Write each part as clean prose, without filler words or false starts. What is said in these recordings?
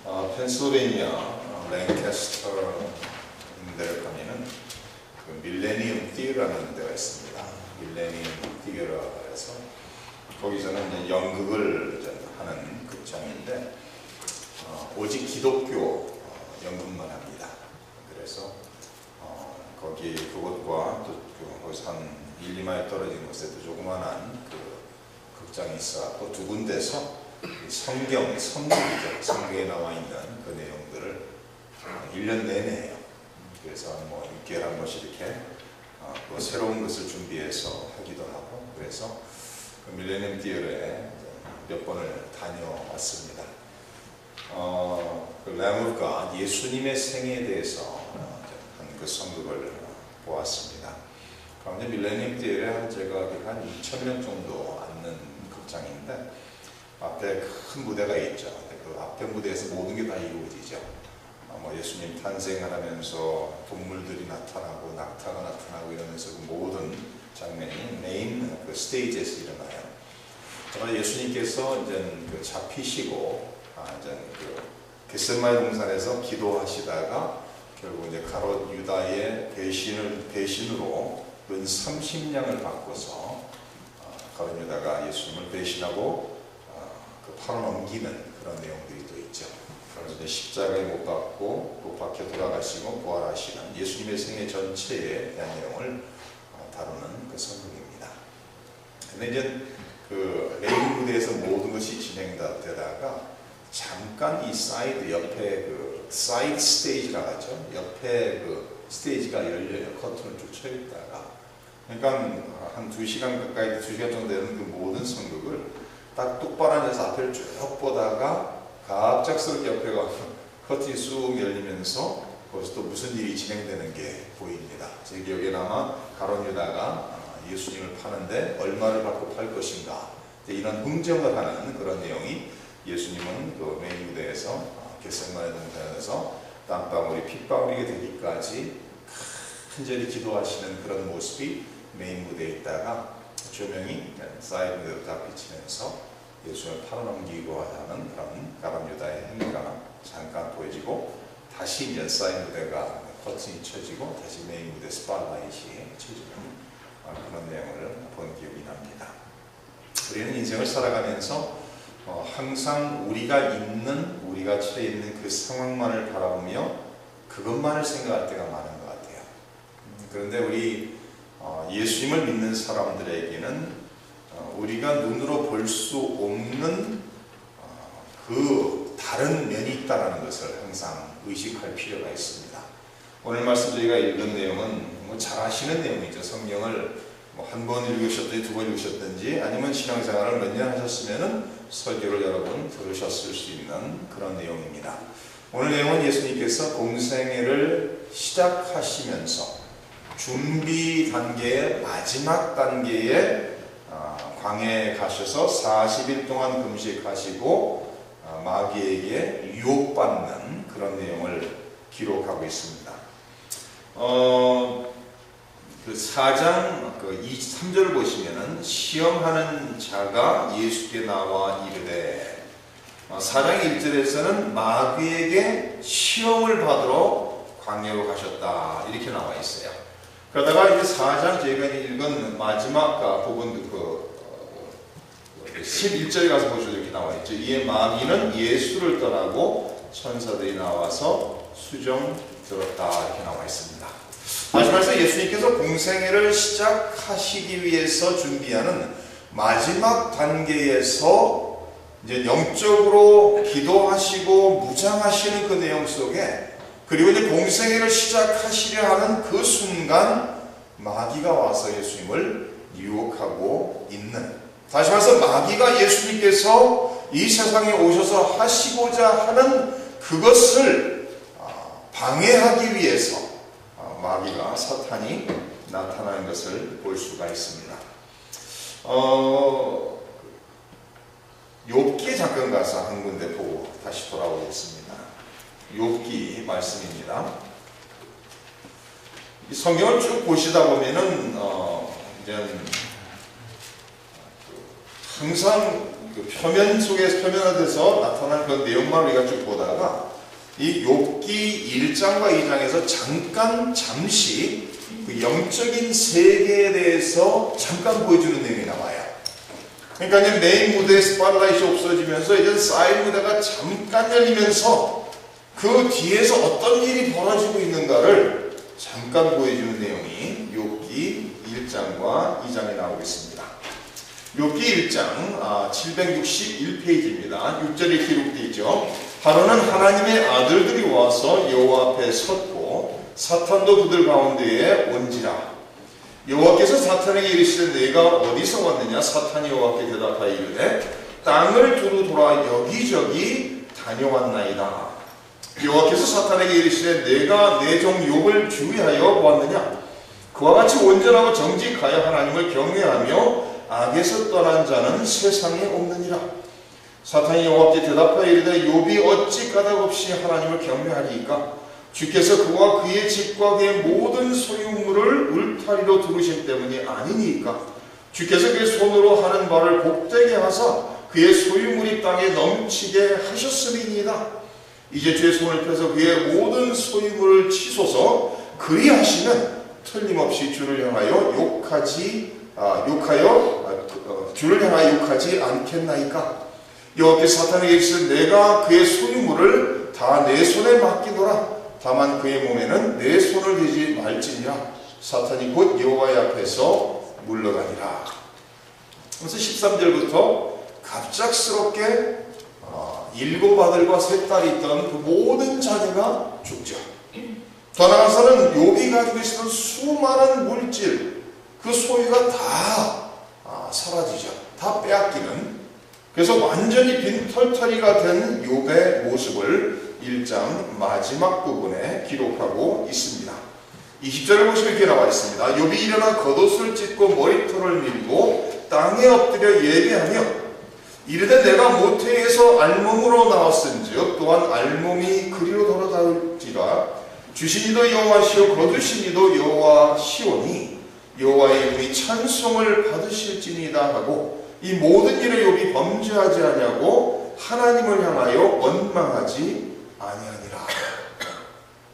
펜실베니아 랭캐스터 있는 데를 가면은 그 밀레니엄 티어라는 데가 있습니다. 밀레니엄 티어라서 거기서는 이제 연극을 하는 극장인데 오직 기독교 연극만 합니다. 그래서 거기 그곳과 또 거기서 한 1, 2마일 떨어진 곳에 또 조그만한 그 극장이 있어서 두 군데서 성경이죠. 성경에 나와 있는 그 내용들을 1년 내내 해요. 그래서 뭐 6개월 한 번씩 이렇게 또 새로운 것을 준비해서 하기도 하고, 그래서 그 밀레니엄 티어에 몇 번을 다녀왔습니다. 그 램우가 예수님의 생애에 대해서 한 그 성극을 보았습니다. 그런데 밀레니엄 티어에 제가 한 2,000명 정도 앉는 극장인데 앞에 큰 무대가 있죠. 그 앞에 무대에서 모든 게 다 이루어지죠. 뭐 예수님 탄생을 하면서 동물들이 나타나고 낙타가 나타나고 이러면서 그 모든 장면이 메인 그 스테이지에서 일어나요. 그러나 예수님께서 이제 그 잡히시고 이제 그 겟세마네 동산에서 기도하시다가 결국 이제 가롯 유다의 배신으로 은 30냥을 받고서 가롯 유다가 예수님을 배신하고 그 팔아넘기는 그런 내용들이 또 있죠. 그래서 이제 십자가에 못 박고 못 박혀 돌아가시고 부활하시는 예수님의 생애 전체에 대한 내용을 다루는 그 성경입니다. 근데 이제 그 메인 무대에서 모든 것이 진행되다가 잠깐 이 사이드 옆에 그 사이드 스테이지라고 하죠. 옆에 그 스테이지가 열려요. 커튼을 쭉 쳐있다가. 그러니까 한 2시간 가까이 2시간 정도 되는 그 모든 성극을 딱 똑바로 앉아서 앞을 쭉 보다가 갑작스럽게 옆에가 커튼이 쑥 열리면서 거기서 또 무슨 일이 진행되는 게 보입니다. 제 기억에 아마 가롯 유다가 예수님을 파는데 얼마를 받고 팔 것인가 이런 흥정을 하는 그런 내용이 예수님은 그 메인 무대에서 겟세마네 동산에서 땀방울이 핏방울이 되기까지 간절히 기도하시는 그런 모습이 메인 무대에 있다가 조명이 사이드 무대로 다 비치면서 예수님을 팔아넘기고 하는 그런 가롯 유다의 행위가 잠깐 보여지고 다시 이제 사이드 무대가 커튼이 쳐지고 다시 메인 무대 스팟라이트이 쳐지는 그런 내용을 본 기억이 납니다. 우리는 인생을 살아가면서 항상 우리가 처해 있는 그 상황만을 바라보며 그것만을 생각할 때가 많은 것 같아요. 그런데 우리 예수님을 믿는 사람들에게는 우리가 눈으로 볼 수 없는 그 다른 면이 있다는 것을 항상 의식할 필요가 있습니다. 오늘 말씀 저희가 읽은 내용은 뭐 잘 아시는 내용이죠. 성경을 뭐 한 번 읽으셨든지 2번 읽으셨든지 아니면 신앙생활을 몇 년 하셨으면 설교를 여러 번 들으셨을 수 있는 그런 내용입니다. 오늘 내용은 예수님께서 공생애를 시작하시면서 준비 단계의 마지막 단계에 광야에 가셔서 40일 동안 금식하시고 마귀에게 유혹받는 그런 내용을 기록하고 있습니다. 그 4장 그 23절을 보시면은 시험하는 자가 예수께 나와 이르되 4장 1절에서는 마귀에게 시험을 받으러 광야로 가셨다 이렇게 나와 있어요. 그러다가 이제 4장 저희가 읽은 마지막 부분 그 11절에 가서 보셔도 이렇게 나와 있죠. 이에 마귀는 예수를 떠나고 천사들이 나와서 수종 들었다 이렇게 나와 있습니다. 다시 말해서 예수님께서 공생애를 시작하시기 위해서 준비하는 마지막 단계에서 이제 영적으로 기도하시고 무장하시는 그 내용 속에 그리고 이제 공생애를 시작하시려 하는 그 순간 마귀가 와서 예수님을 유혹하고 있는, 다시 말해서 마귀가 예수님께서 이 세상에 오셔서 하시고자 하는 그것을 방해하기 위해서 마귀가 사탄이 나타나는 것을 볼 수가 있습니다. 욥기에 잠깐 가서 한 군데 보고 다시 돌아오겠습니다. 욥기 말씀입니다. 이 성경을 쭉 보시다 보면은 이제 항상 그 표면 속에서 표면화돼서 나타난 그 내용만 우리가 쭉 보다가 이 욥기 1장과 2장에서 잠시 그 영적인 세계에 대해서 잠깐 보여주는 내용이 나와요. 그러니까 이제 메인 무대에 스팟라이트이 없어지면서 이제 사이드 무대가 잠깐 열리면서 그 뒤에서 어떤 일이 벌어지고 있는가를 잠깐 보여주는 내용이 욥기 1장과 2장에 나오고 있습니다. 욥기 1장 761페이지입니다. 6절에 기록되어 있죠. 바로는 하나님의 아들들이 와서 여호와 앞에 섰고 사탄도 그들 가운데에 온지라. 여호와께서 사탄에게 이르시되 내가 어디서 왔느냐? 사탄이 여호와께 대답하여 이르되 땅을 두루 돌아 여기저기 다녀왔나이다. 여호와께서 사탄에게 이르시되 내가 내 종 욥을 주의하여 보았느냐? 그와 같이 온전하고 정직하여 하나님을 경외하며 악에서 떠난 자는 세상에 없느니라. 사탄이 여호와께 대답하여 이르되 욥이 어찌 까닭없이 하나님을 경외하리이까? 주께서 그와 그의 집과 그의 모든 소유물을 울타리로 두르신 때문이 아니니까? 주께서 그의 손으로 하는 바를 복되게 하사 그의 소유물이 땅에 넘치게 하셨음이니이다. 이제 주의 손을 펴서 그의 모든 소유물을 치소서. 그리하시면 틀림없이 주를 향하여 욕하지 않겠나이까? 여호와께서 사탄에게 이르시되 내가 그의 소유물을 다 내 손에 맡기노라. 다만 그의 몸에는 내 손을 대지 말지니라. 사탄이 곧 여호와의 앞에서 물러가니라. 그래서 13절부터 갑작스럽게 7 아들과 3 딸이 있던 그 모든 자녀가 죽죠. 더 나아가서는 욥이 가지고 있었던 수많은 물질, 그 소유가 다 사라지죠. 다 빼앗기는. 그래서 완전히 빈털터리가 된 욥의 모습을 1장 마지막 부분에 기록하고 있습니다. 20절을 보시면 이렇게 나와 있습니다. 욥이 일어나 겉옷을 찢고 머리털을 밀고 땅에 엎드려 예배하며 이르되 내가 모태에서 알몸으로 나왔은즉 또한 알몸이 그리로 돌아다올지라. 주신 이도 여호와시오 거두신 이도 여호와시오니 여호와의 이름이 찬송을 받으실지니이다 하고 이 모든 일에 욥이 범죄하지 아니하고 하나님을 향하여 원망하지 아니하니라.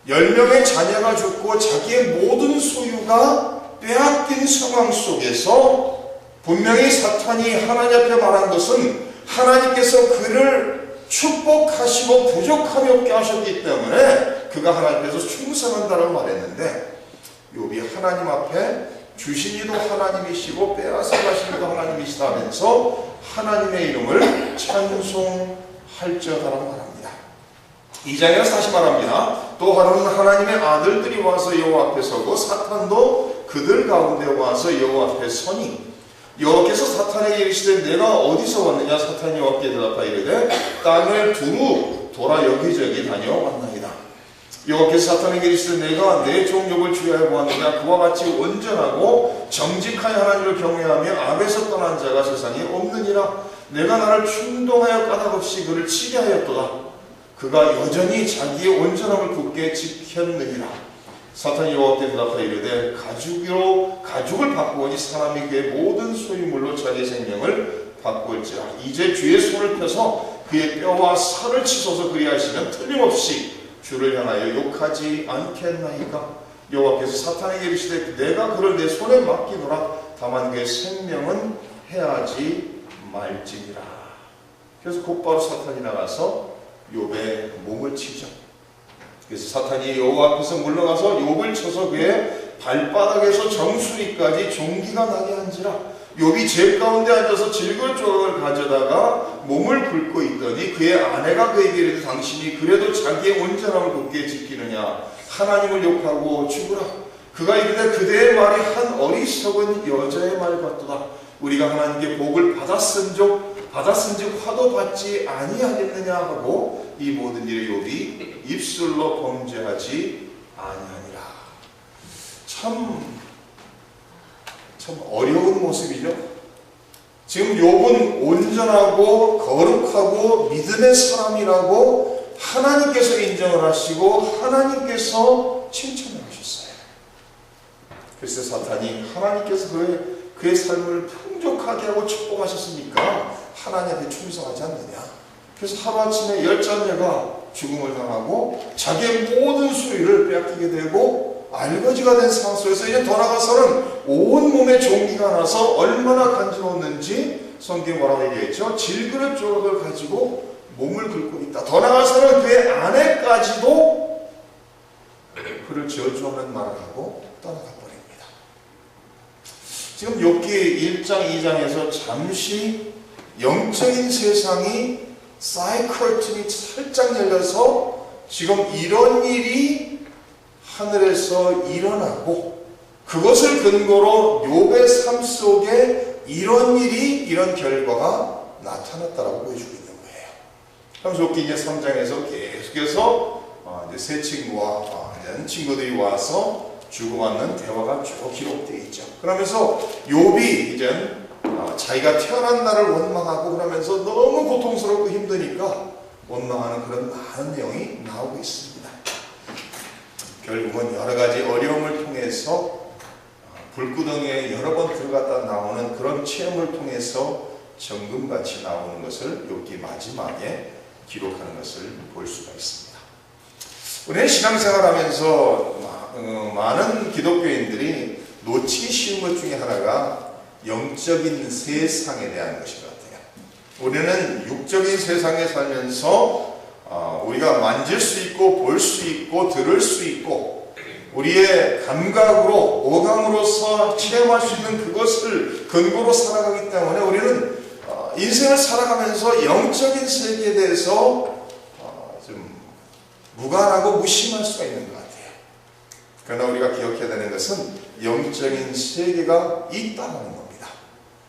10명의 자녀가 죽고 자기의 모든 소유가 빼앗긴 상황 속에서 분명히 사탄이 하나님 앞에 말한 것은 하나님께서 그를 축복하시고 부족함이 없게 하셨기 때문에 그가 하나님께서 충성한다고 말했는데 욥이 하나님 앞에 주신 이도 하나님이시고 빼앗아 가신 이도 하나님이시다 하면서 하나님의 이름을 찬송할지어다라고 말합니다. 2장에서 다시 말합니다. 또 하루는 하나님의 아들들이 와서 여호와 앞에 서고 사탄도 그들 가운데 와서 여호와 앞에 서니 여호와께서 사탄에게 이르시되 내가 어디서 왔느냐? 사탄이 여호와께 대답하여 이르되 땅을 두루 돌아 여기저기 다녀왔나이다. 여호와께서 사탄에게 이르시되 내가 내 종 욥을 주의하여 보았느냐? 그와 같이 온전하고 정직하여 하나님을 경외하며 악에서 떠난 자가 세상에 없느니라. 내가 나를 충동하여 까닭없이 그를 치게 하였도다. 그가 여전히 자기의 온전함을 굳게 지켰느니라. 사탄이 여호와께 대답하여 이르되 가죽을 바꾸오니 사람이 그의 모든 소유물로 자기의 생명을 바꿀지라. 이제 주의 손을 펴서 그의 뼈와 살을 치소서. 그리하시면 틀림없이 주를 향하여 욕하지 않겠나이까? 여호와께서 사탄에게 이르시되 내가 그를 내 손에 맡기노라. 다만 그의 생명은 해하지 말지니라. 그래서 곧바로 사탄이 나가서 욥의 몸을 치죠. 그래서 사탄이 여호와 앞에서 물러가서 욥을 쳐서 그의 발바닥에서 정수리까지 종기가 나게 한지라. 욥이 제 가운데 앉아서 질글조각을 가져다가 몸을 긁고 있더니 그의 아내가 그에게 이르되 당신이 그래도 자기의 온전함을 굳게 지키느냐? 하나님을 욕하고 죽으라. 그가 이르되 그대의 말이 한 어리석은 여자의 말 같도다. 우리가 하나님께 복을 받았은즉 화도 받지 아니하겠느냐 하고 이 모든 일에 욥이 입술로 범죄하지 아니하니라. 참 어려운 모습이죠. 지금 욥은 온전하고 거룩하고 믿음의 사람이라고 하나님께서 인정을 하시고 하나님께서 칭찬을 하셨어요. 그래서 사탄이 하나님께서 그의 삶을 풍족하게 하고 축복하셨으니까 하나님께 충성하지 않느냐. 그래서 하루아침에 열자녀가 죽음을 당하고 자기의 모든 소유를 빼앗기게 되고 알거지가 된 상황 속에서 이제 더 나아가서는 온몸에 종기가 나서 얼마나 간지러웠는지 성경이 뭐라고 얘기했죠? 질그릇 조각을 가지고 몸을 긁고 있다. 더 나아가서는 그의 아내까지도 그를 저주하는 말을 하고 떠나가 버립니다. 지금 욥기 1장 2장에서 잠시 영적인 세상이 사이클튼이 살짝 열려서 지금 이런 일이 하늘에서 일어나고 그것을 근거로 욥의 삶 속에 이런 일이, 이런 결과가 나타났다라고 보여주고 있는 거예요. 그래서 욥기 이제 3장에서 계속해서 이제 새 친구와 친구들이 와서 주고받는 대화가 쭉 기록되어 있죠. 그러면서 욥이 이제 자기가 태어난 날을 원망하고 그러면서 너무 고통스럽고 힘드니까 원망하는 그런 많은 내용이 나오고 있습니다. 결국은 여러 가지 어려움을 통해서 불구덩이에 여러 번 들어갔다 나오는 그런 체험을 통해서 정금같이 나오는 것을 욥기 마지막에 기록하는 것을 볼 수가 있습니다. 우리는 신앙생활하면서 많은 기독교인들이 놓치기 쉬운 것 중에 하나가 영적인 세상에 대한 것인 것 같아요. 우리는 육적인 세상에 살면서 우리가 만질 수 있고 볼 수 있고 들을 수 있고 우리의 감각으로 오감으로서 체험할 수 있는 그것을 근거로 살아가기 때문에 우리는 인생을 살아가면서 영적인 세계에 대해서 좀 무관하고 무심할 수가 있는 것 같아요. 그러나 우리가 기억해야 되는 것은 영적인 세계가 있다는 겁니다.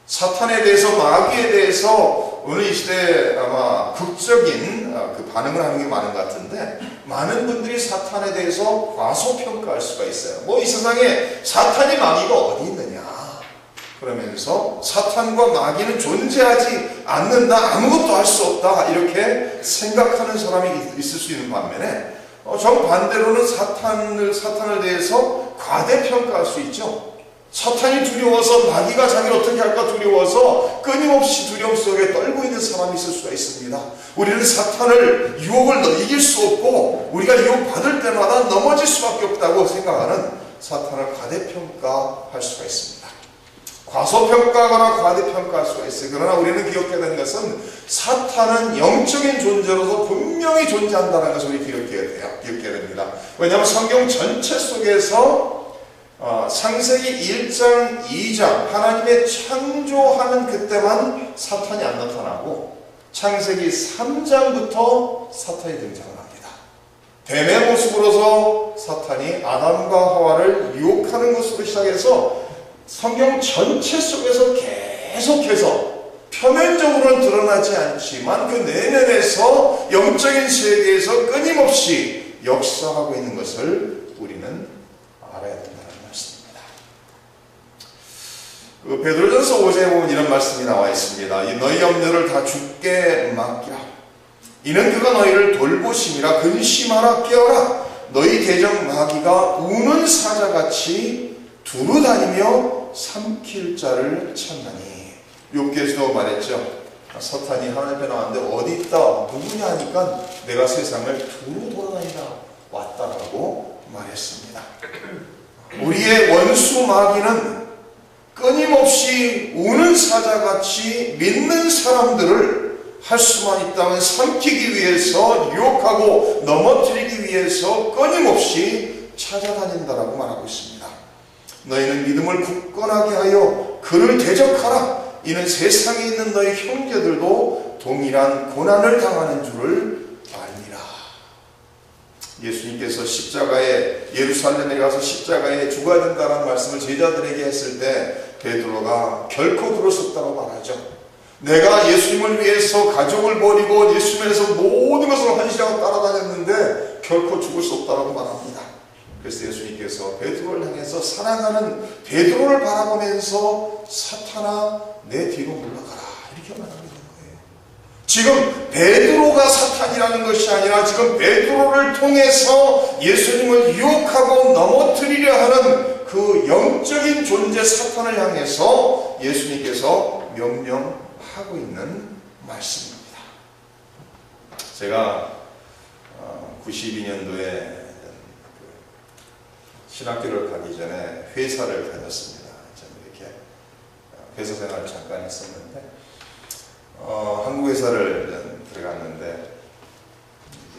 사탄에 대해서, 마귀에 대해서 오늘 이 시대에 아마 극적인 그 반응을 하는 게 많은 것 같은데 많은 분들이 사탄에 대해서 과소평가할 수가 있어요. 뭐 이 세상에 사탄이 마귀가 어디 있느냐 그러면서 사탄과 마귀는 존재하지 않는다, 아무것도 할 수 없다 이렇게 생각하는 사람이 있을 수 있는 반면에 정반대로는 사탄을 대해서 과대평가할 수 있죠. 사탄이 두려워서 마귀가 자기를 어떻게 할까 두려워서 끊임없이 두려움 속에 떨고 있는 사람이 있을 수가 있습니다. 우리는 사탄을 유혹을 이길 수 없고 우리가 유혹받을 때마다 넘어질 수밖에 없다고 생각하는 사탄을 과대평가할 수가 있습니다. 과소평가하거나 과대평가할 수가 있어요. 그러나 우리는 기억해야 되는 것은 사탄은 영적인 존재로서 분명히 존재한다는 것을 우리 기억해야 됩니다. 왜냐하면 성경 전체 속에서 창세기 1장, 2장 하나님의 창조하는 그때만 사탄이 안 나타나고 창세기 3장부터 사탄이 등장을 합니다. 뱀의 모습으로서 사탄이 아담과 하와를 유혹하는 것으로 시작해서 성경 전체 속에서 계속해서 표면적으로는 드러나지 않지만 그 내면에서 영적인 세계에서 끊임없이 역사하고 있는 것을 우리는 알아야 된다는 말씀입니다. 그 베드로전서 5장에 보면 이런 말씀이 나와 있습니다. 너희 염려를 다 주께 맡기라. 이는 그가 너희를 돌보심이라. 근심하라, 깨어라. 너희 대적 마귀가 우는 사자같이 두루다니며 삼킬 자를 찾나니. 욥기에서도 말했죠. 사탄이 하나님 앞에 나왔는데 어디 있다 누구냐 하니까 내가 세상을 두루 돌아다니다 왔다라고 말했습니다. 우리의 원수 마귀는 끊임없이 우는 사자같이 믿는 사람들을 할 수만 있다면 삼키기 위해서, 유혹하고 넘어뜨리기 위해서 끊임없이 찾아다닌다라고 말하고 있습니다. 너희는 믿음을 굳건하게 하여 그를 대적하라. 이는 세상에 있는 너희 형제들도 동일한 고난을 당하는 줄을 알미라. 예수님께서 십자가에, 예루살렘에 가서 십자가에 죽어야 된다는 말씀을 제자들에게 했을 때 베드로가 결코 그럴 수 없다고 말하죠. 내가 예수님을 위해서 가족을 버리고 예수님을 위해서 모든 것을 헌신하고 따라다녔는데 결코 죽을 수 없다고 말합니다. 그래서 예수님께서 베드로를 향해서 사랑하는 베드로를 바라보면서 사탄아 내 뒤로 물러가라 이렇게 말하게 된 거예요. 지금 베드로가 사탄이라는 것이 아니라 지금 베드로를 통해서 예수님을 유혹하고 넘어뜨리려 하는 그 영적인 존재 사탄을 향해서 예수님께서 명령하고 있는 말씀입니다. 제가 92년도에 신학교를 가기 전에 회사를 다녔습니다. 이렇게 회사 생활을 잠깐 했었는데 한국 회사를 들어갔는데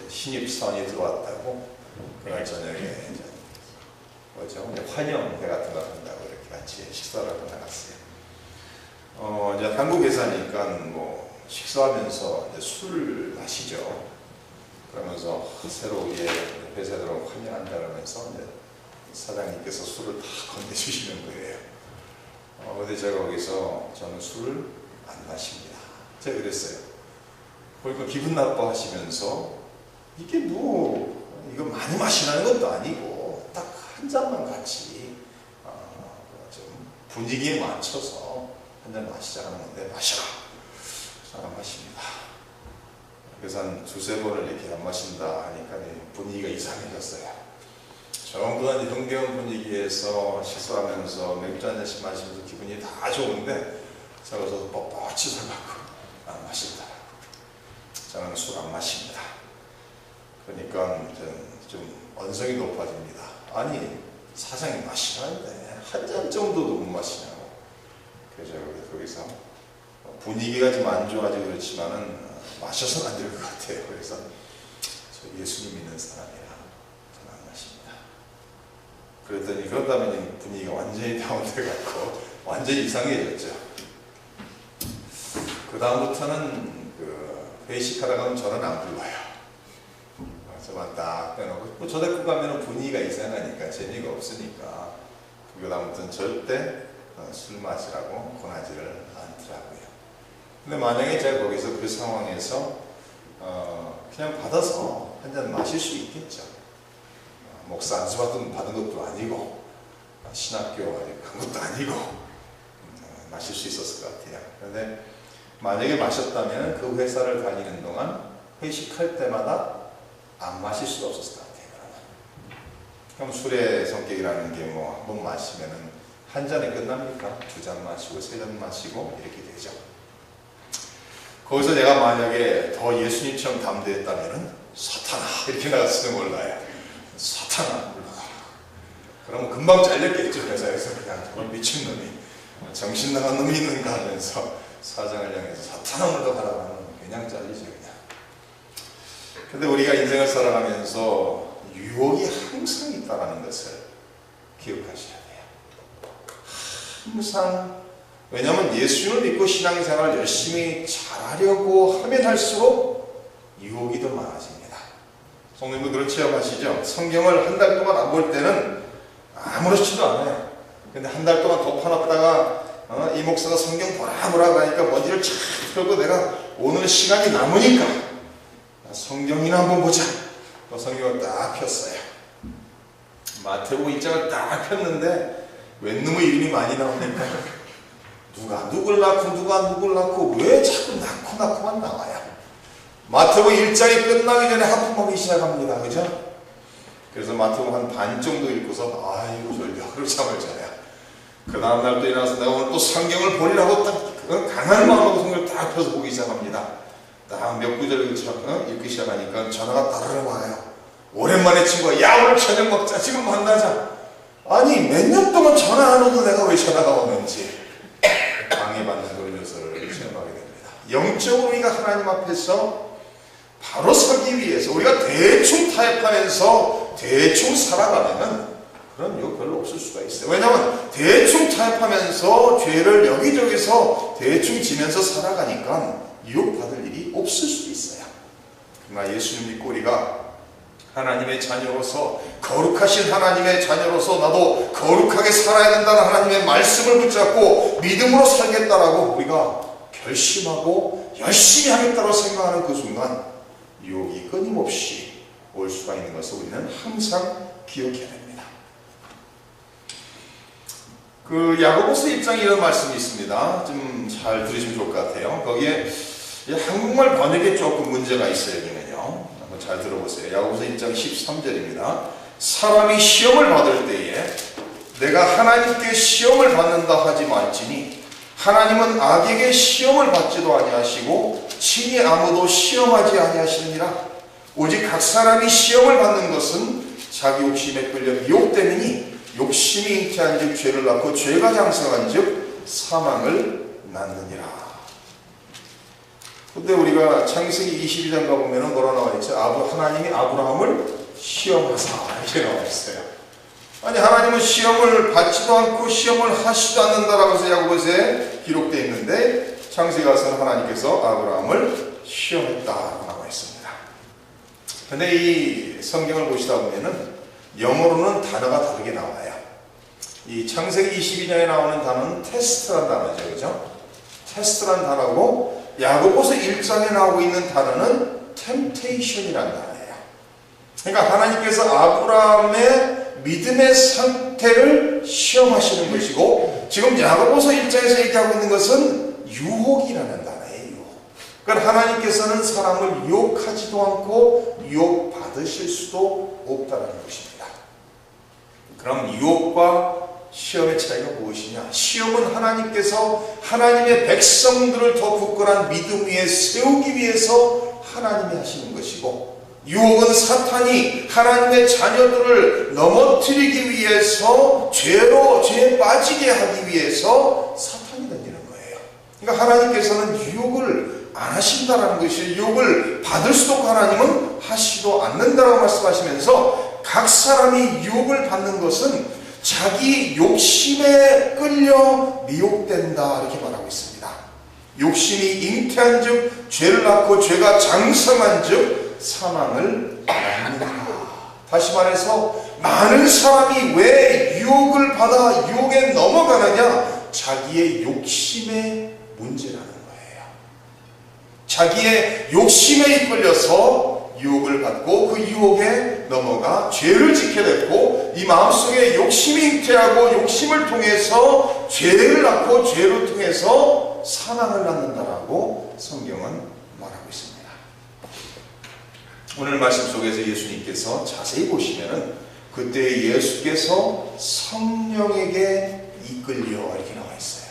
신입사원이 들어왔다고 그날 저녁에 환영회 같은 거 한다고 이렇게 같이 식사를 하고 나갔어요. 이제 한국 회사니까 뭐 식사하면서 이제 술을 마시죠. 그러면서 새로 우리 회사에 들어온 환영한다 그러면서 이제 사장님께서 술을 다 건네주시는 거예요. 근데 제가 거기서 저는 술을 안 마십니다. 제가 그랬어요. 그러니까 기분 나빠하시면서 이게 뭐 이거 많이 마시라는 것도 아니고 딱 한 잔만 같이 좀 분위기에 맞춰서 한 잔 마시자는 건데 마셔라. 잘 안 마십니다. 그래서 한 두세 번을 이렇게 안 마신다 하니까 분위기가 이상해졌어요. 전부 다 흥겨운 분위기에서 식사하면서 맥주 한 잔씩 마시면서 기분이 다 좋은데 제가 저 뻣뻣이 서갖고 안 마신다라고. 저는 술 안 마십니다. 그러니까 좀 언성이 높아집니다. 아니 사장이 마시라는데 한 잔 정도도 못 마시냐고. 그래서 거기서 분위기가 좀 안 좋아지고 그렇지만은 마셔서는 안 될 것 같아요. 그래서 저 예수님 믿는 사람이라 저는 안 마십니다. 그랬더니 그러다면 분위기가 완전히 다운돼갖고 완전히 이상해졌죠. 그 다음부터는 회식하다 가면 저는 안 불러요. 저만 딱 빼놓고 저 데리고 가면 분위기가 이상하니까 재미가 없으니까 그 다음부터는 절대 술 마시라고 권하지를 않더라고요. 근데 만약에 제가 거기서 그 상황에서 그냥 받아서 한 잔 마실 수 있겠죠. 목사 안수 받은 것도 아니고 신학교 간 것도 아니고 마실 수 있었을 것 같아요. 그런데 만약에 마셨다면 그 회사를 다니는 동안 회식할 때마다 안 마실 수가 없었을 것 같아요. 그럼 술의 성격이라는 게 뭐 한 번 마시면은 한 잔에 끝납니까? 두 잔 마시고 세 잔 마시고 이렇게 되죠. 거기서 내가 만약에 더 예수님처럼 담대했다면은 사탄아 이렇게 나갔을지 몰라요. 사탄아 물러가라. 그러면 금방 잘렸겠죠. 회사에서 그냥 저런 미친놈이 정신 나간 놈이 있는가 하면서 사장을 향해서 사탄아 물러가라 하면 그냥 잘리죠. 그냥. 근데 우리가 인생을 살아가면서 유혹이 항상 있다는 것을 기억하셔야 돼요. 항상. 왜냐하면 예수님을 믿고 신앙생활을 열심히 잘하려고 하면 할수록 유혹이 더 많아집니다. 성도님도 그런 체험하시죠? 성경을 한 달 동안 안 볼 때는 아무렇지도 않아요. 근데 한 달 동안 덮어놨다가 이 목사가 성경 보라고 하니까 먼지를 쫙 펴고 내가 오늘 시간이 남으니까 성경이나 한번 보자. 그 성경을 딱 폈어요. 마태복음 1장을 딱 폈는데 웬 놈의 이름이 많이 나오니까 누가 누굴 낳고 왜 자꾸 낳고만 나와요. 마태복음 1장이 끝나기 전에 하품하기 시작합니다. 그죠? 그래서 마태복음 한 반 정도 읽고서 아이고 졸려 그러고 잠을 자요. 그 다음날 또 일어나서 내가 오늘 또 성경을 보리라고 딱 강한 마음으로 성경을 딱 펴서 보기 시작합니다. 딱 몇 구절 읽기 시작하니까 전화가 따르르 와요. 오랜만에 친구가 야 오늘 저녁 먹자 지금 만나자. 아니 몇 년 동안 전화 안 오도 내가 왜 전화가 오는지 방해받는 그런 요소를 체험하게 됩니다. 영적으로 우리가 하나님 앞에서 바로 서기 위해서 우리가 대충 타협하면서 대충 살아가면은 그런 유혹 별로 없을 수가 있어요. 왜냐하면 대충 타협하면서 죄를 여기저기서 대충 지면서 살아가니까 유혹받을 일이 없을 수도 있어요. 그러나 예수님 믿고 우리가 하나님의 자녀로서 거룩하신 하나님의 자녀로서 나도 거룩하게 살아야 된다는 하나님의 말씀을 붙잡고 믿음으로 살겠다라고 우리가 결심하고 열심히 하겠다고 생각하는 그 순간 유혹이 끊임없이 올 수가 있는 것을 우리는 항상 기억해야 됩니다. 그 야고보서 1장에 이런 말씀이 있습니다. 좀 잘 들으시면 좋을 것 같아요. 거기에 한국말 번역에 조금 문제가 있어요. 여기는요. 한번 잘 들어보세요. 야고보서 1장 13절입니다. 사람이 시험을 받을 때에 내가 하나님께 시험을 받는다 하지 말지니 하나님은 악에게 시험을 받지도 아니하시고 친히 아무도 시험하지 아니하시느니라. 오직 각 사람이 시험을 받는 것은 자기 욕심에 끌려 미혹됨이니 욕심이 잉태한즉 죄를 낳고 죄가 장성한즉 사망을 낳느니라. 근데 우리가 창세기 22장 가보면 뭐라 나와 있죠? 하나님이 아브라함을 시험하사 이렇게 나와 있어요. 아니, 하나님은 시험을 받지도 않고 시험을 하시지도 않는다라고 해서 야고보서에 기록되어 있는데 창세기 가서는 하나님께서 아브라함을 시험했다라고 나와 있습니다. 근데 이 성경을 보시다 보면은 영어로는 단어가 다르게 나와요. 이 창세기 22장에 나오는 단어는 테스트란 단어죠, 그죠? 테스트란 단어고 야고보서 1장에 나오고 있는 단어는 temptation이란 단어예요. 그러니까 하나님께서 아브라함의 믿음의 상태를 시험하시는 것이고, 지금 야고보서 1장에서 얘기하고 있는 것은 유혹이라는 단어예요. 유혹. 그러니까 하나님께서는 사람을 유혹하지도 않고 유혹받으실 수도 없다는 것입니다. 그럼 유혹과 시험의 차이가 무엇이냐? 시험은 하나님께서 하나님의 백성들을 더 굳건한 믿음 위에 세우기 위해서 하나님이 하시는 것이고, 유혹은 사탄이 하나님의 자녀들을 넘어뜨리기 위해서 죄에 빠지게 하기 위해서 사탄이 던지는 거예요. 그러니까 하나님께서는 유혹을 안 하신다는 것이, 유혹을 받을 수도 없고 하나님은 하시도 않는다고 말씀하시면서 각 사람이 유혹을 받는 것은 자기 욕심에 끌려 미혹된다 이렇게 말하고 있습니다. 욕심이 잉태한 즉 죄를 낳고 죄가 장성한 즉 사망을 낳는다. 다시 말해서 많은 사람이 왜 유혹을 받아 유혹에 넘어가느냐? 자기의 욕심의 문제라는 거예요. 자기의 욕심에 이끌려서 유혹을 받고 그 유혹에 넘어가 죄를 짓게 됐고, 이 마음속에 욕심이 잉태하고 욕심을 통해서 죄를 낳고 죄를 통해서 사망을 낳는다라고 성경은 말하고 있습니다. 오늘 말씀 속에서 예수님께서 자세히 보시면은 그때 예수께서 성령에게 이끌려 이렇게 나와 있어요.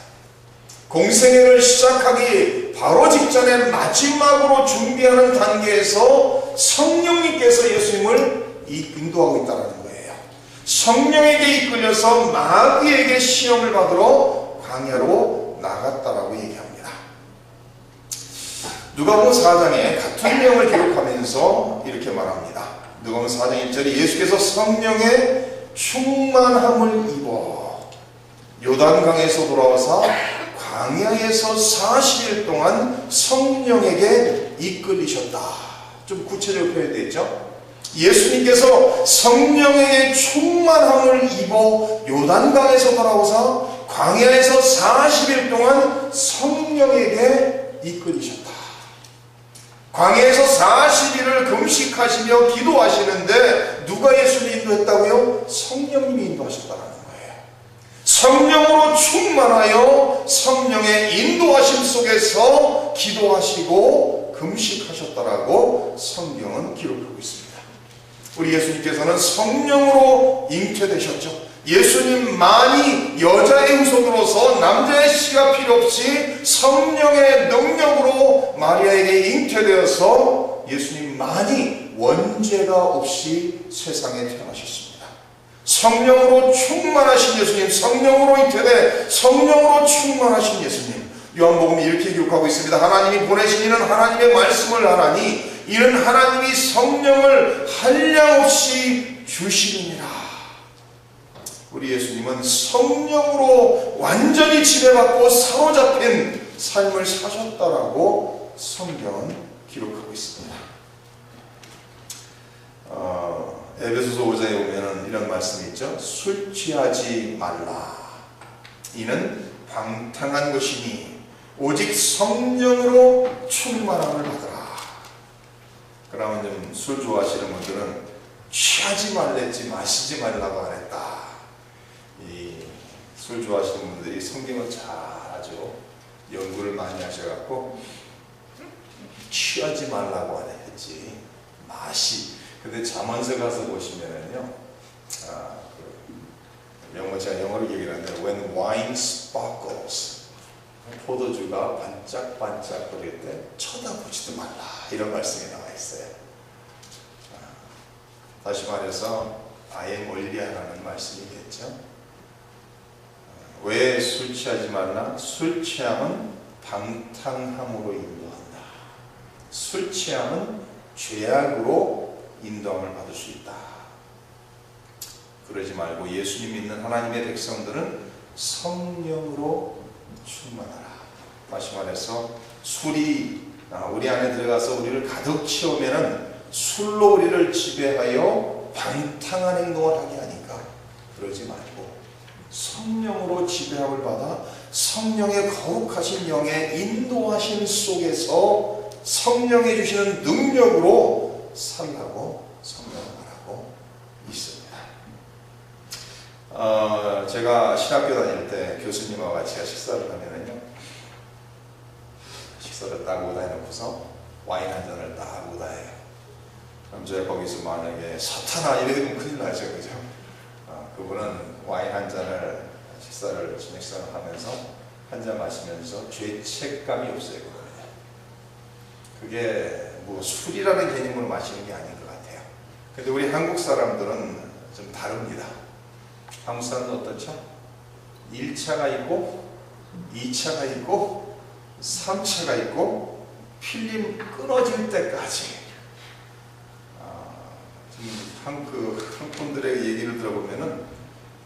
공생애를 시작하기 바로 직전에 마지막으로 준비하는 단계에서 성령님께서 예수님을 인도하고 있다는 거예요. 성령에게 이끌려서 마귀에게 시험을 받으러 광야로 나갔다라고 얘기합니다. 누가복음 4장에 같은 내용을 기록하면서 이렇게 말합니다. 누가복음 4장 1절에 예수께서 성령의 충만함을 입어 요단강에서 돌아와서 광야에서 40일 동안 성령에게 이끌리셨다. 좀 구체적으로 표현되어 있죠. 예수님께서 성령에게 충만함을 입어 요단강에서 돌아와서 광야에서 40일 동안 성령에게 이끌리셨다. 광야에서 40일을 금식하시며 기도하시는데 누가 예수를 인도했다고요? 성령님이 인도하셨다는 거예요. 성령으로 충만하여 성령의 인도하심 속에서 기도하시고 금식하셨다라고 성경은 기록하고 있습니다. 우리 예수님께서는 성령으로 잉태되셨죠. 예수님만이 여자의 후손으로서 남자의 씨가 필요 없이 성령의 능력으로 마리아에게 잉태되어서 예수님만이 원죄가 없이 세상에 태어나셨습니다. 성령으로 충만하신 예수님, 성령으로 잉태돼 성령으로 충만하신 예수님. 요한복음이 이렇게 기록하고 있습니다. 하나님이 보내신 이는 하나님의 말씀을 하나니 이는 하나님이 성령을 한량없이 주시느니라. 우리 예수님은 성령으로 완전히 지배받고 사로잡힌 삶을 사셨다라고 성경은 기록하고 있습니다. 에베소서 5장에 보면 이런 말씀이 있죠. 술 취하지 말라. 이는 방탕한 것이니 오직 성령으로 충만함을 받으라. 그러면 좀 술 좋아하시는 분들은 취하지 말랬지 마시지 말라고 안 했다. 술 좋아하시는 분들이 성경을 잘 아죠. 연구를 많이 하셔갖고 취하지 말라고 안 했지 근데 잠언서 가서 보시면은요, 제가 영어로 얘기를 하는데 when wine sparkles, 포도주가 반짝반짝거릴 때 쳐다보지도 말라, 이런 말씀이 나와 있어요. 다시 말해서 아예 멀리하라는 말씀이겠죠. 왜 술 취하지 말라? 술 취함은 방탕함으로 인도한다. 술 취함은 죄악으로 인도함을 받을 수 있다. 그러지 말고 예수님 믿는 하나님의 백성들은 성령으로 충만하라. 다시 말해서 술이 우리 안에 들어가서 우리를 가득 채우면은 술로 우리를 지배하여 방탕한 행동을 하게 하니까 그러지 말고 성령으로 지배함을 받아 성령의 거룩하신 영의 인도하심 속에서 성령이 주시는 능력으로 살라고 성령하라고 있습니다. 제가 신학교 다닐 때 교수님과 같이 식사를 하면은요, 식사를 따고 다녀놓고서 와인 한 잔을 따고 다녀요. 그럼 제가 거기서 만약에 사탄아 이래도 큰일 나죠, 그죠? 그분은 와인 한 잔을 저녁 식사를 하면서 한 잔 마시면서 죄책감이 없어요. 그게 뭐 술이라는 개념으로 마시는 게 아닌 것 같아요. 근데 우리 한국 사람들은 좀 다릅니다. 한국 사람은 어떻죠? 1차가 있고 2차가 있고 3차가 있고 필름 끊어질 때까지 한국 분들의 얘기를 들어보면은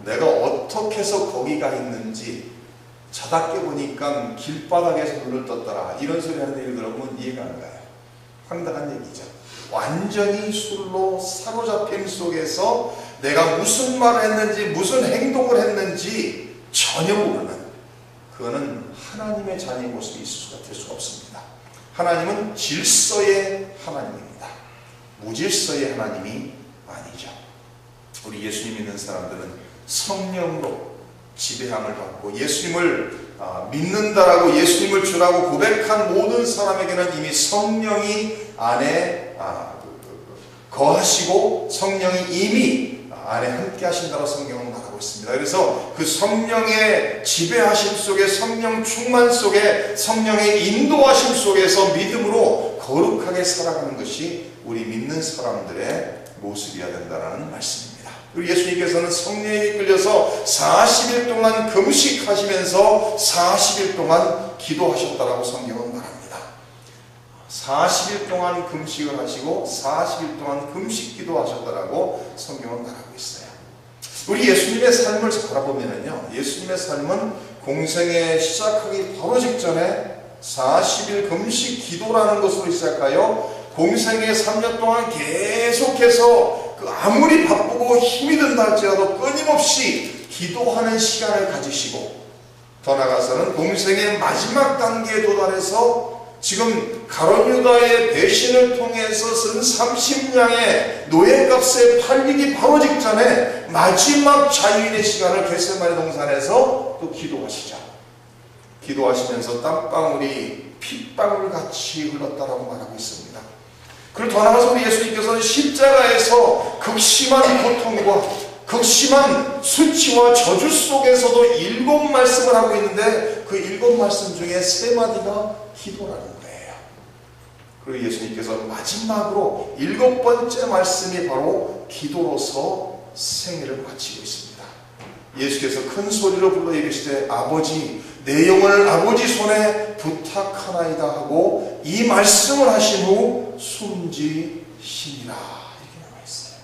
내가 어떻게 해서 거기가 있는지 자다 깨보니까 길바닥에서 눈을 떴더라, 이런 소리 하는 얘기를 들어보면 이해가 안 가요. 황당한 얘기죠. 완전히 술로 사로잡힘 속에서 내가 무슨 말을 했는지 무슨 행동을 했는지 전혀 모르는, 그거는 하나님의 자녀의 모습이 될 수가 없습니다. 하나님은 질서의 하나님입니다. 무질서의 하나님이 아니죠. 우리 예수님 믿는 사람들은 성령으로 지배함을 받고 예수님을 믿는다라고 예수님을 주라고 고백한 모든 사람에게는 이미 성령이 안에 거하시고 성령이 이미 안에 함께 하신다고 성경은 말하고 있습니다. 그래서 그 성령의 지배하심 속에, 성령 충만 속에, 성령의 인도하심 속에서 믿음으로 거룩하게 살아가는 것이 우리 믿는 사람들의 모습이어야 된다는 말씀입니다. 그리고 예수님께서는 성령에 이끌려서 40일 동안 금식하시면서 40일 동안 기도하셨다라고 성경은 말합니다. 40일 동안 금식을 하시고 40일 동안 금식 기도하셨다라고 성경은 말하고 있어요. 우리 예수님의 삶을 바라보면요, 예수님의 삶은 공생애 시작하기 바로 직전에 40일 금식 기도라는 것으로 시작하여 공생애 3년 동안 계속해서 아무리 바쁘고 힘이 든다 할지라도 끊임없이 기도하는 시간을 가지시고, 더 나아가서는 공생의 마지막 단계에 도달해서 지금 가룟 유다의 배신을 통해서 쓴 30냥의 노예값에 팔리기 바로 직전에 마지막 자유인의 시간을 겟세마네 동산에서 또 기도하시죠. 기도하시면서 땀방울이 핏방울 같이 흘렀다라고 말하고 있습니다. 그리고 더 나아가서 우리 예수님께서는 십자가에서 극심한 고통과 극심한 수치와 저주 속에서도 7말씀을 하고 있는데 그 7말씀 중에 3마디가 기도라는 거예요. 그리고 예수님께서 마지막으로 7번째 말씀이 바로 기도로서 생애를 마치고 있습니다. 예수께서 큰 소리로 불러 이르시되 아버지 내 영혼을 아버지 손에 부탁하나이다 하고 이 말씀을 하신 후 숨지시니라, 이렇게 나와 있어요.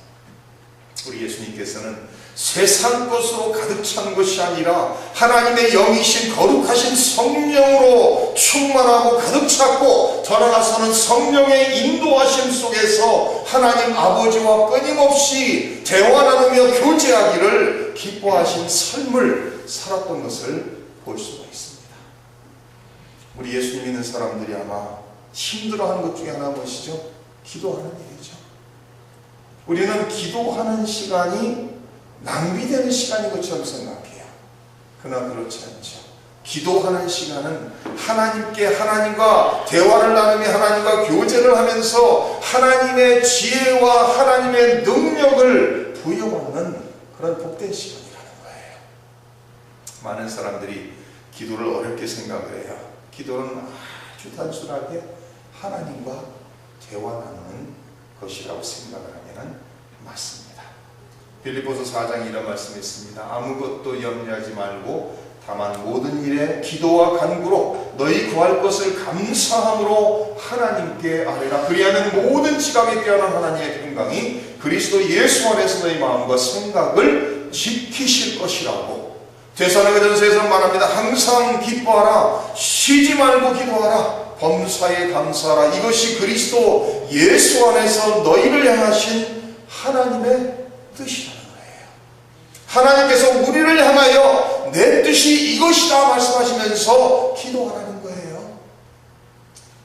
우리 예수님께서는 세상 것으로 가득 찬 것이 아니라 하나님의 영이신 거룩하신 성령으로 충만하고 가득 찼고, 더 나아가서는 성령의 인도하심 속에서 하나님 아버지와 끊임없이 대화 나누며 교제하기를 기뻐하신 삶을 살았던 것을 볼 수가 있습니다. 우리 예수님 믿는 사람들이 아마 힘들어하는 것 중에 하나가 무엇이죠? 기도하는 일이죠. 우리는 기도하는 시간이 낭비되는 시간인 것처럼 생각해요. 그러나 그렇지 않죠. 기도하는 시간은 하나님과 대화를 나누며 하나님과 교제를 하면서 하나님의 지혜와 하나님의 능력을 부여받는 그런 복된 시간이라는 거예요. 많은 사람들이 기도를 어렵게 생각을 해요. 기도는 아주 단순하게 하나님과 대화 나누는 것이라고 생각을 하면 맞습니다. 빌립보서 4장에 이런 말씀이 있습니다. 아무것도 염려하지 말고 다만 모든 일에 기도와 간구로 너희 구할 것을 감사함으로 하나님께 아뢰라. 그리하면 모든 지각에 뛰어난 하나님의 평강이 그리스도 예수 안에서 너희 마음과 생각을 지키실 것이라고. 데살로니가전서에서 말합니다. 항상 기뻐하라. 쉬지 말고 기도하라. 범사에 감사하라. 이것이 그리스도 예수 안에서 너희를 향하신 하나님의 뜻이라는 거예요. 하나님께서 우리를 향하여 내 뜻이 이것이다 말씀하시면서 기도하라는 거예요.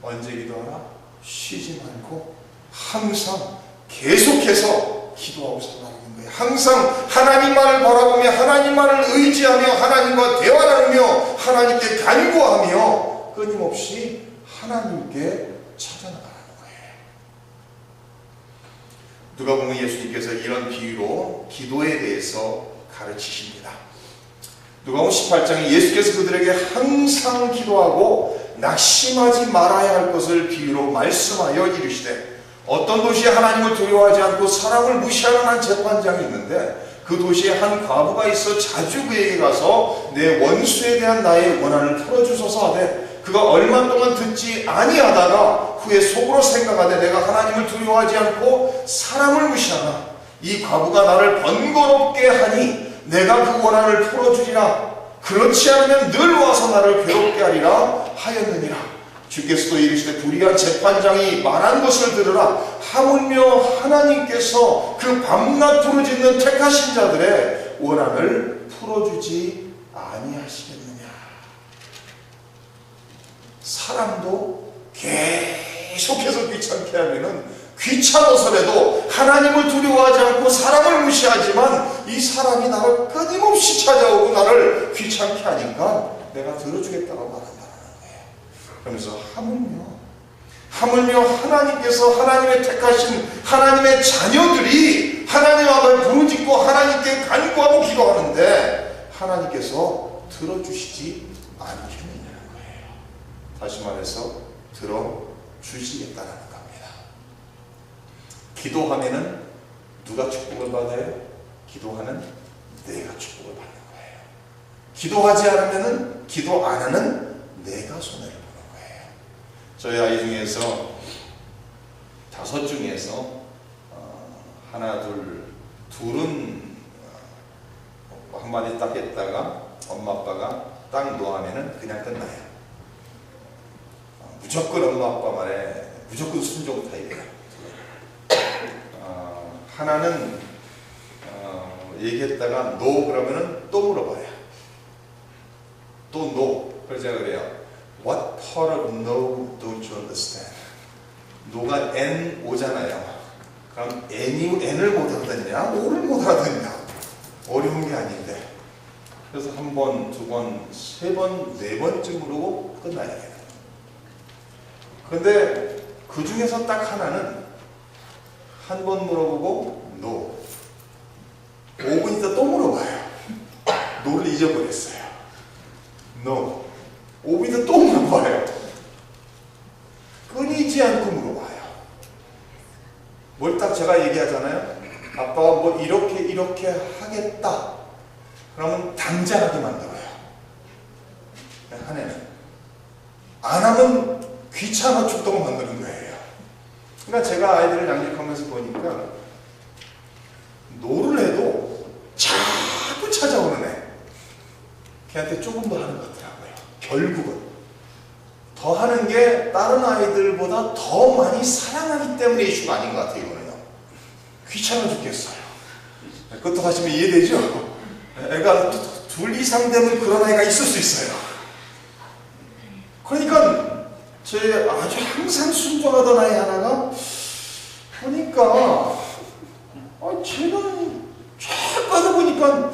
언제 기도하라? 쉬지 말고 항상 계속해서 기도하고 살아가는 거예요. 항상 하나님만을 바라보며 하나님만을 의지하며 하나님과 대화 나누며 하나님께 간구하며 끊임없이 하나님께 찾아나가는 거예요. 누가 보면 예수님께서 이런 비유로 기도에 대해서 가르치십니다. 누가복음 18장에 예수께서 그들에게 항상 기도하고 낙심하지 말아야 할 것을 비유로 말씀하여 이르시되, 어떤 도시에 하나님을 두려워하지 않고 사람을 무시하는 한 재판장이 있는데 그 도시에 한 과부가 있어 자주 그에게 가서 내 원수에 대한 나의 원한을 풀어주소서 하되, 그가 얼마 동안 듣지 아니하다가 후에 속으로 생각하되 내가 하나님을 두려워하지 않고 사람을 무시하나 이 과부가 나를 번거롭게 하니 내가 그 원한을 풀어주리라. 그렇지 않으면 늘 와서 나를 괴롭게 하리라 하였느니라. 주께서도 이르시되 불의한 재판장이 말한 것을 들으라. 하물며 하나님께서 그 밤낮 부르짖는 택하신 자들의 원한을 풀어주지 아니하시겠느냐. 사람도 계속해서 귀찮게 하면은 귀찮아서라도 하나님을 두려워하지 않고 사람을 무시하지만 이 사람이 나를 끊임없이 찾아오고 나를 귀찮게 하니까 내가 들어주겠다고 말한다는 거예요. 그러면서 하물며 하나님께서 하나님의 택하신 하나님의 자녀들이 하나님 앞에 부르짖고 하나님께 간구하고 기도하는데 하나님께서 들어주시지 않겠느냐는 거예요. 다시 말해서 들어주시겠다는 겁니다. 기도하면은 누가 축복을 받아요? 기도하는 내가 축복을 받는 거예요. 기도하지 않으면은, 기도 안 하는 내가 손해를 보는 거예요. 저희 아이 중에서 5 중에서 하나 둘은 한마디 딱 했다가 엄마 아빠가 딱 놓으면은 그냥 끝나요. 무조건 엄마 아빠 말에 무조건 순종 타입이에요. 하나는 얘기했다가 no 그러면은 또 물어봐요. 또 no. 그래서 제가 그래요. What part of no don't you understand? no가 n 오잖아요. 그럼 n을 못 알아듣냐? o를 못 알아듣냐? 어려운 게 아닌데. 그래서 1번, 2번, 3번, 4번쯤으로 끝나야 돼요. 근데 그 중에서 딱 하나는 한 번 물어보고 no. 5분 있다 또 물어봐요. no를 잊어버렸어요. no. 5분 있다 또 물어봐요. 끊이지 않고 물어봐요. 뭘 딱 제가 얘기하잖아요. 아빠가 뭐 이렇게 하겠다. 그러면 당장 하게 만들어요. 한 해는. 안 하면 귀찮아 죽도록 만드는 거예요. 그러니까 제가 아이들을 양육하면서 보니까 노를 해도 자꾸 찾아오는 애. 걔한테 조금 더 하는 것 같더라고요. 결국은. 더 하는 게 다른 아이들보다 더 많이 사랑하기 때문에 이슈가 아닌 것 같아요. 이거는요. 귀찮아 죽겠어요. 그것도 하시면 이해되죠? 애가 2 이상 되면 그런 아이가 있을 수 있어요. 그러니까 제 아주 항상 순종하던 아이 하나가 보니까 쟤는 쫙 가다 보니까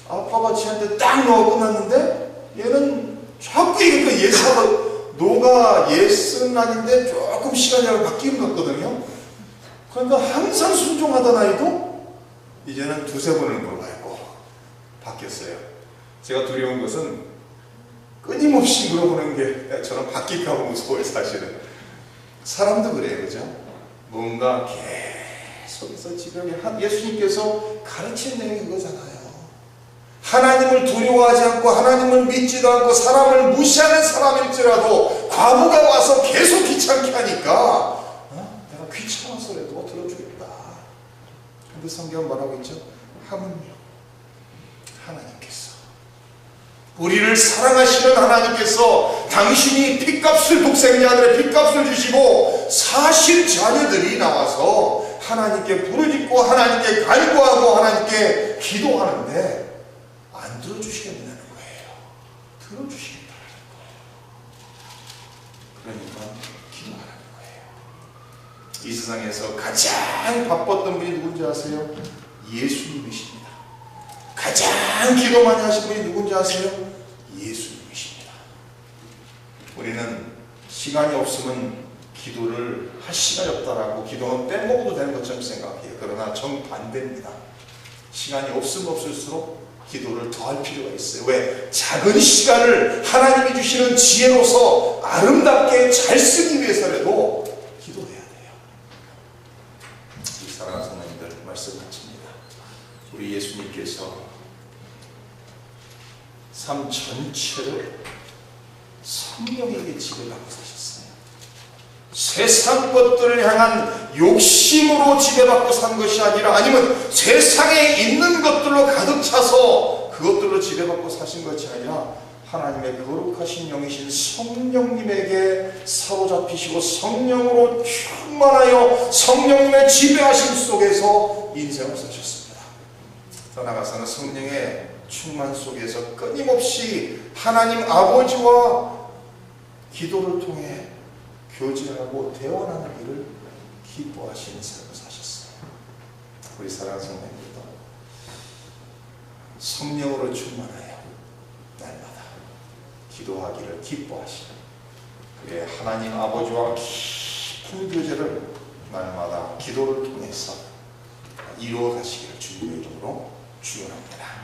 아빠가 쟤한테 딱 넣어 끝났는데 얘는 자꾸 얘기니까 예스가 노가 예스는 아닌데 조금 시간이 바뀌는 것 같거든요. 그러니까 항상 순종하던 아이도 이제는 2-3번을 물어봐요. 바뀌었어요. 제가 두려운 것은 끊임없이 물어보는 게 저는 바뀔까봐 무서워요. 사실은 사람도 그래요, 그죠? 뭔가 계속해서 지금 예수님께서 가르친 내용이 그거잖아요. 하나님을 두려워하지 않고 하나님을 믿지도 않고 사람을 무시하는 사람일지라도 과부가 와서 계속 귀찮게 하니까 내가 귀찮아서라도 들어주겠다. 근데 성경은 뭐라고 있죠? 하물며 하나님께서, 우리를 사랑하시는 하나님께서 당신이 핏값을, 독생자들의 핏값을 주시고 사실 자녀들이 나와서 하나님께 부르짖고 하나님께 간구하고 하나님께 기도하는데 안 들어주시겠다는 거예요. 들어주시겠다는 거예요. 그러니까 기도하라는 거예요. 이 세상에서 가장 바빴던 분이 누군지 아세요? 예수님이십니다. 가장 기도 많이 하신 분이 누군지 아세요? 예수님이십니다. 우리는 시간이 없으면 기도를 할 시간이 없다라고 기도는 빼먹어도 되는 것처럼 생각해요. 그러나 정반대입니다. 시간이 없으면 없을수록 기도를 더 할 필요가 있어요. 왜? 작은 시간을 하나님이 주시는 지혜로서 아름답게 잘 쓰기 위해서라도 기도해야 돼요. 이 사랑하는 성도님들, 말씀 마칩니다. 우리 예수님께서 삶 전체를 성령에게 지배받고 사셨어요. 세상 것들을 향한 욕심으로 지배받고 산 것이 아니라, 아니면 세상에 있는 것들로 가득 차서 그것들로 지배받고 사신 것이 아니라 하나님의 거룩하신 영이신 성령님에게 사로잡히시고 성령으로 충만하여 성령님의 지배하심 속에서 인생을 사셨습니다. 더 나아가서는 성령의 충만 속에서 끊임없이 하나님 아버지와 기도를 통해 교제하고 대화하는 일을 기뻐하시는 삶을 사셨어요. 우리 사랑하는 성도님들도 성령으로 충만하여 날마다 기도하기를 기뻐하시는 그의 하나님 아버지와 깊은 교제를 날마다 기도를 통해서 이루어 가시기를 주님의 이름으로 축원합니다.